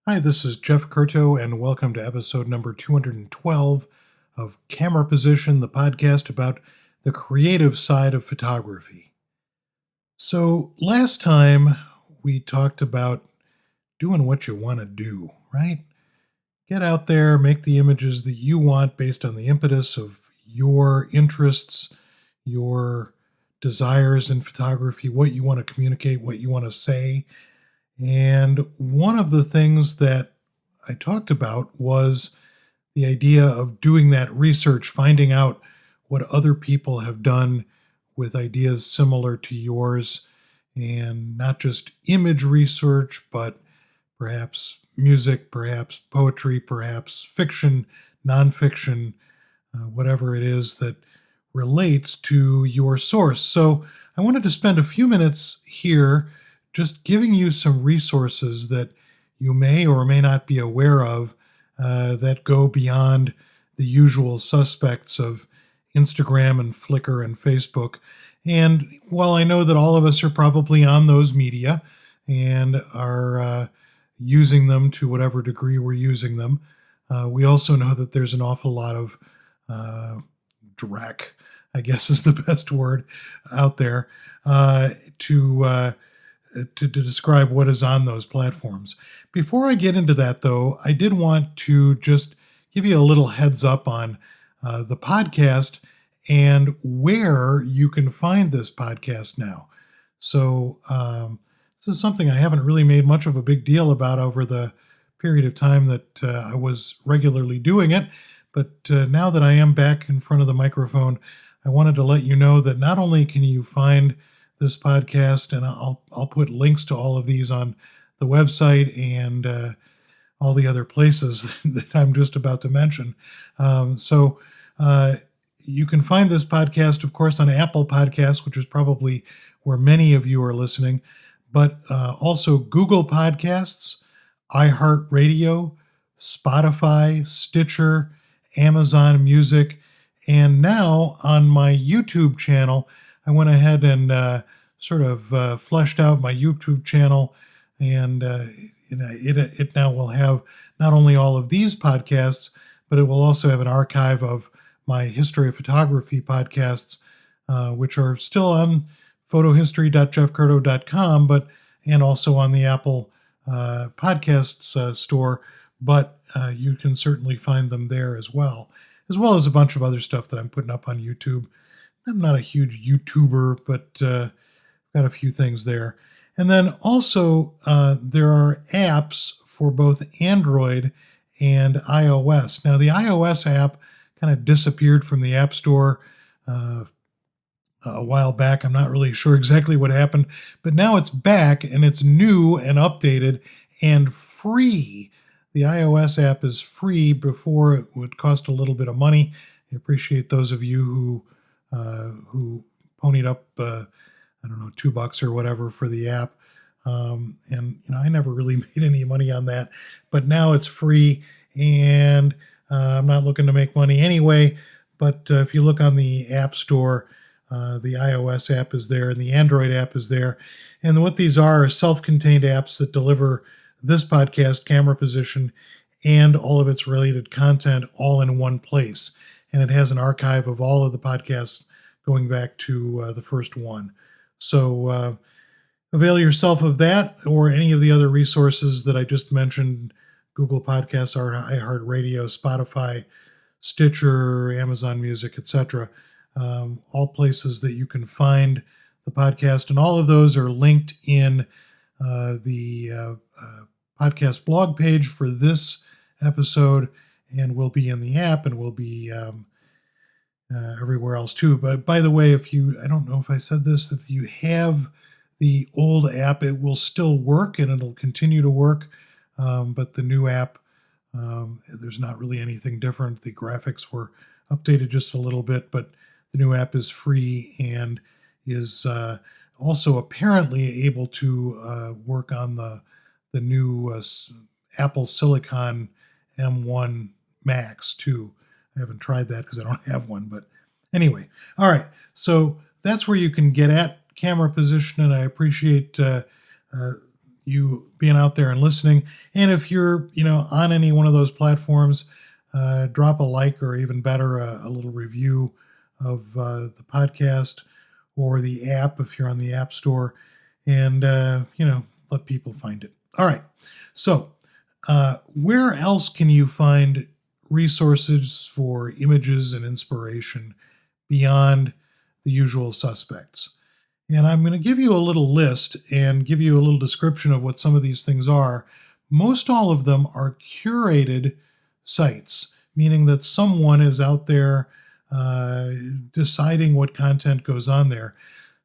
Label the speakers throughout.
Speaker 1: Hi, this is Jeff Curto, and welcome to episode number 212 of Camera Position, the podcast about the creative side of photography. So, last time we talked about doing what you want to do, right? Get out there, make the images that you want based on the impetus of your interests, your desires in photography, what you want to communicate, what you want to say. And one of the things that I talked about was the idea of doing that research, finding out what other people have done with ideas similar to yours, and not just image research, but perhaps music, perhaps poetry, perhaps fiction, nonfiction, whatever it is that relates to your source. So I wanted to spend a few minutes here just giving you some resources that you may or may not be aware of that go beyond the usual suspects of Instagram and Flickr and Facebook. And while I know that all of us are probably on those media and are using them to whatever degree we're using them, we also know that there's an awful lot of dreck, I guess is the best word out there, to describe what is on those platforms. Before I get into that, though, I did want to just give you a little heads up on the podcast and where you can find this podcast now. So, this is something I haven't really made much of a big deal about over the period of time that I was regularly doing it. But now that I am back in front of the microphone, I wanted to let you know that not only can you find this podcast, and I'll put links to all of these on the website and all the other places that I'm just about to mention. So you can find this podcast, of course, on Apple Podcasts, which is probably where many of you are listening, but also Google Podcasts, iHeartRadio, Spotify, Stitcher, Amazon Music, and now on my YouTube channel, I went ahead and sort of fleshed out my YouTube channel, and it now will have not only all of these podcasts, but it will also have an archive of my history of photography podcasts, which are still on photohistory.jeffcurto.com, and also on the Apple Podcasts store, but you can certainly find them there as well as a bunch of other stuff that I'm putting up on YouTube. I'm not a huge YouTuber, but got a few things there. And then also there are apps for both Android and iOS. Now, the iOS app kind of disappeared from the App Store a while back. I'm not really sure exactly what happened, but now it's back and it's new and updated and free. The iOS app is free. Before it would cost a little bit of money. I appreciate those of you who ponied up, I don't know, $2 or whatever for the app. And I never really made any money on that, but now it's free, and I'm not looking to make money anyway. But if you look on the App Store, the iOS app is there and the Android app is there. And what these are self-contained apps that deliver this podcast, Camera Position, and all of its related content all in one place. And it has an archive of all of the podcasts going back to the first one. So avail yourself of that or any of the other resources that I just mentioned: Google Podcasts, iHeartRadio, Spotify, Stitcher, Amazon Music, etc. All places that you can find the podcast. And all of those are linked in the podcast blog page for this episode, and will be in the app, and will be everywhere else too. But by the way, I don't know if I said this, if you have the old app, it will still work and it'll continue to work. But the new app, there's not really anything different. The graphics were updated just a little bit, but the new app is free and is also apparently able to work on the new Apple Silicon M1 Max too. I haven't tried that because I don't have one, but anyway. All right, so that's where you can get at Camera Position, and I appreciate you being out there and listening. And if you're, on any one of those platforms, drop a like, or even better, a little review of the podcast or the app if you're on the App Store, and let people find it. All right. So, where else can you find resources for images and inspiration beyond the usual suspects? And I'm going to give you a little list and give you a little description of what some of these things are. Most all of them are curated sites, meaning that someone is out there deciding what content goes on there.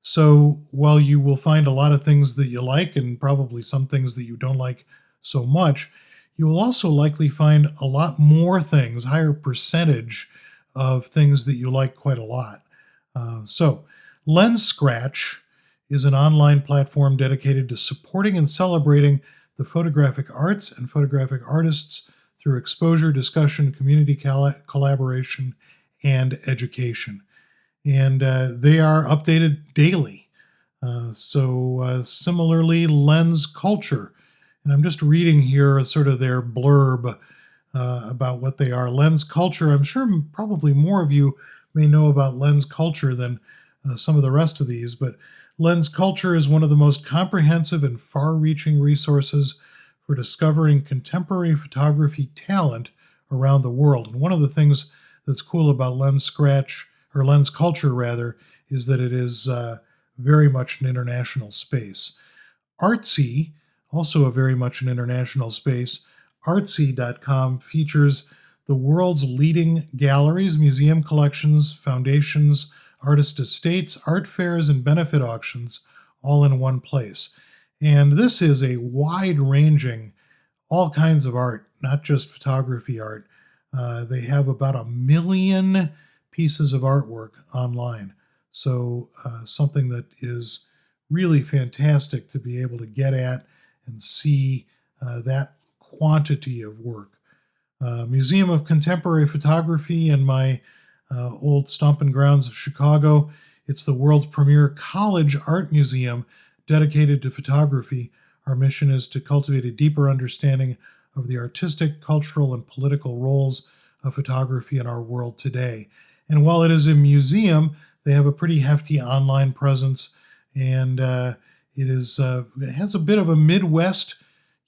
Speaker 1: So while you will find a lot of things that you like and probably some things that you don't like so much, you will also likely find a lot more things, higher percentage of things that you like quite a lot. So LensCratch is an online platform dedicated to supporting and celebrating the photographic arts and photographic artists through exposure, discussion, community collaboration, and education. And they are updated daily. Similarly, LensCulture, and I'm just reading here sort of their blurb about what they are. LensCulture, I'm sure probably more of you may know about LensCulture than some of the rest of these, but LensCulture is one of the most comprehensive and far-reaching resources for discovering contemporary photography talent around the world. And one of the things that's cool about LensCratch, or LensCulture rather, is that it is very much an international space. Artsy, also a very much an international space. Artsy.com features the world's leading galleries, museum collections, foundations, artist estates, art fairs, and benefit auctions all in one place. And this is a wide-ranging, all kinds of art, not just photography art. They have about 1 million pieces of artwork online. So something that is really fantastic to be able to get at and see that quantity of work. Museum of Contemporary Photography in my old stomping grounds of Chicago. It's the world's premier college art museum dedicated to photography. Our mission is to cultivate a deeper understanding of the artistic, cultural, and political roles of photography in our world today. And while it is a museum, they have a pretty hefty online presence, and it has a bit of a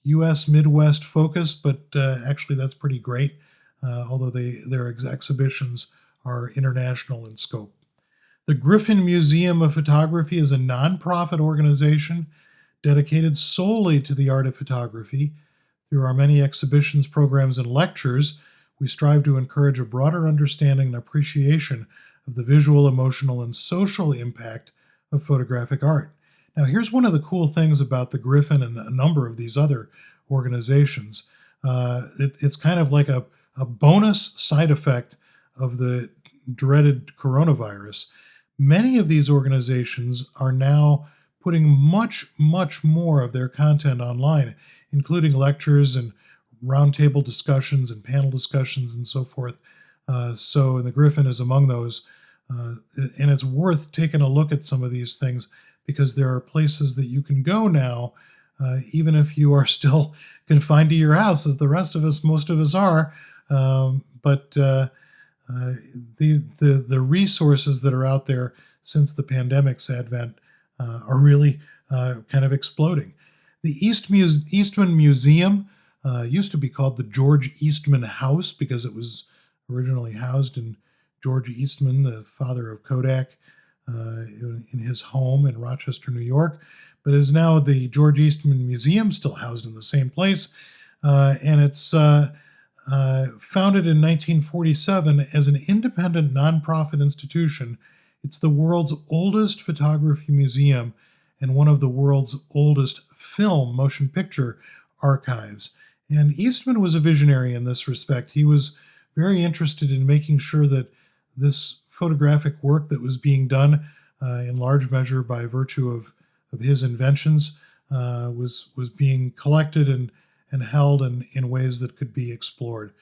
Speaker 1: U.S. Midwest focus, but actually that's pretty great, although their exhibitions are international in scope. The Griffin Museum of Photography is a nonprofit organization dedicated solely to the art of photography. Through our many exhibitions, programs, and lectures, we strive to encourage a broader understanding and appreciation of the visual, emotional, and social impact of photographic art. Now, here's one of the cool things about the Griffin and a number of these other organizations. It's kind of like a bonus side effect of the dreaded coronavirus. Many of these organizations are now putting much, much more of their content online, including lectures and roundtable discussions and panel discussions and so forth. And the Griffin is among those. And it's worth taking a look at some of these things because there are places that you can go now, even if you are still confined to your house, as the rest of us, most of us are. The resources that are out there since the pandemic's advent are really kind of exploding. The Eastman Museum used to be called the George Eastman House because it was originally housed in George Eastman, the father of Kodak, in his home in Rochester, New York, but is now the George Eastman Museum, still housed in the same place. And it's founded in 1947 as an independent nonprofit institution. It's the world's oldest photography museum and one of the world's oldest motion picture archives. And Eastman was a visionary in this respect. He was very interested in making sure that this photographic work that was being done in large measure by virtue of his inventions was being collected and held in ways that could be explored.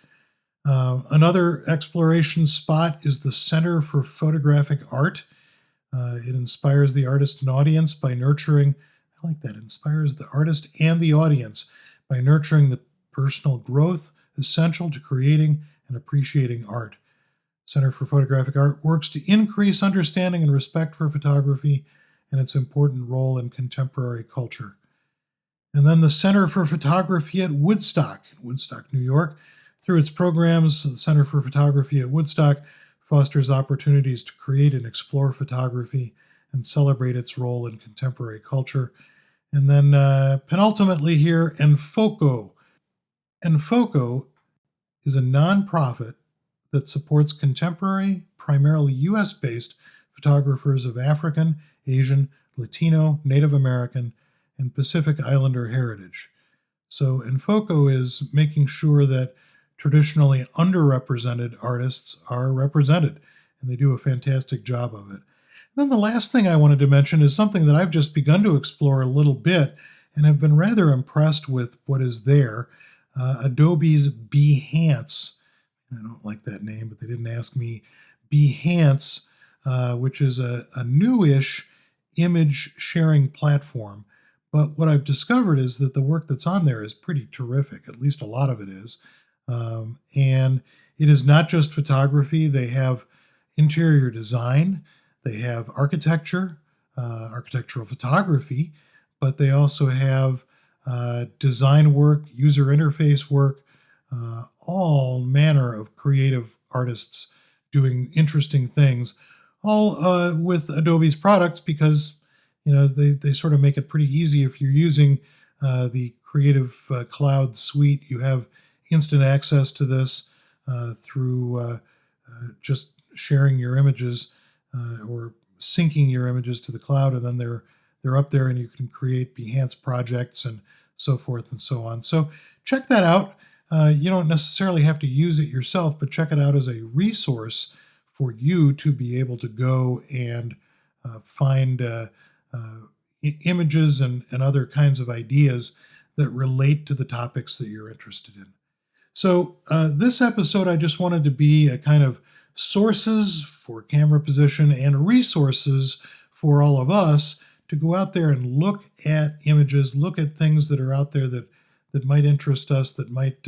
Speaker 1: Another exploration spot is the Center for Photographic Art. It inspires the artist and audience by nurturing I like that. Inspires the artist and the audience by nurturing the personal growth essential to creating and appreciating art. Center for Photographic Art works to increase understanding and respect for photography and its important role in contemporary culture. And then the Center for Photography at Woodstock, in Woodstock, New York. Through its programs, the Center for Photography at Woodstock fosters opportunities to create and explore photography and celebrate its role in contemporary culture. And then penultimately here, Enfoco. Enfoco is a nonprofit that supports contemporary, primarily US based photographers of African, Asian, Latino, Native American, and Pacific Islander heritage. So, Enfoco is making sure that traditionally underrepresented artists are represented, and they do a fantastic job of it. Then the last thing I wanted to mention is something that I've just begun to explore a little bit and have been rather impressed with what is there. Adobe's Behance. I don't like that name, but they didn't ask me. Behance, which is a newish image sharing platform. But what I've discovered is that the work that's on there is pretty terrific. At least a lot of it is. And it is not just photography. They have interior design, they have architecture, architectural photography, but they also have design work, user interface work, all manner of creative artists doing interesting things, all with Adobe's products because they sort of make it pretty easy. If you're using the Creative Cloud suite, you have instant access to this through just sharing your images or syncing your images to the cloud, and then they're up there, and you can create Behance projects and so forth and so on. So check that out. You don't necessarily have to use it yourself, but check it out as a resource for you to be able to go and find images and other kinds of ideas that relate to the topics that you're interested in. So, this episode, I just wanted to be a kind of sources for camera position and resources for all of us to go out there and look at images, look at things that are out there that might interest us, that might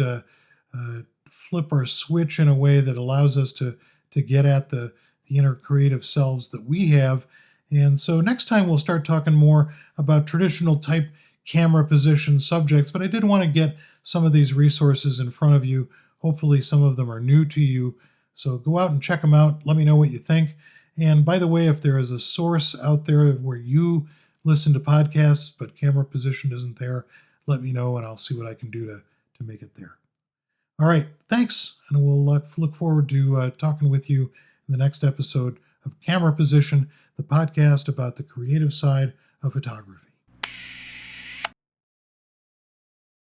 Speaker 1: flip our switch in a way that allows us to get at the inner creative selves that we have. And so next time we'll start talking more about traditional type camera position subjects, but I did want to get some of these resources in front of you. Hopefully some of them are new to you. So go out and check them out. Let me know what you think. And by the way, if there is a source out there where you listen to podcasts, but camera position isn't there, let me know and I'll see what I can do to make it there. All right, thanks. And we'll look forward to talking with you in the next episode of Camera Position, the podcast about the creative side of photography.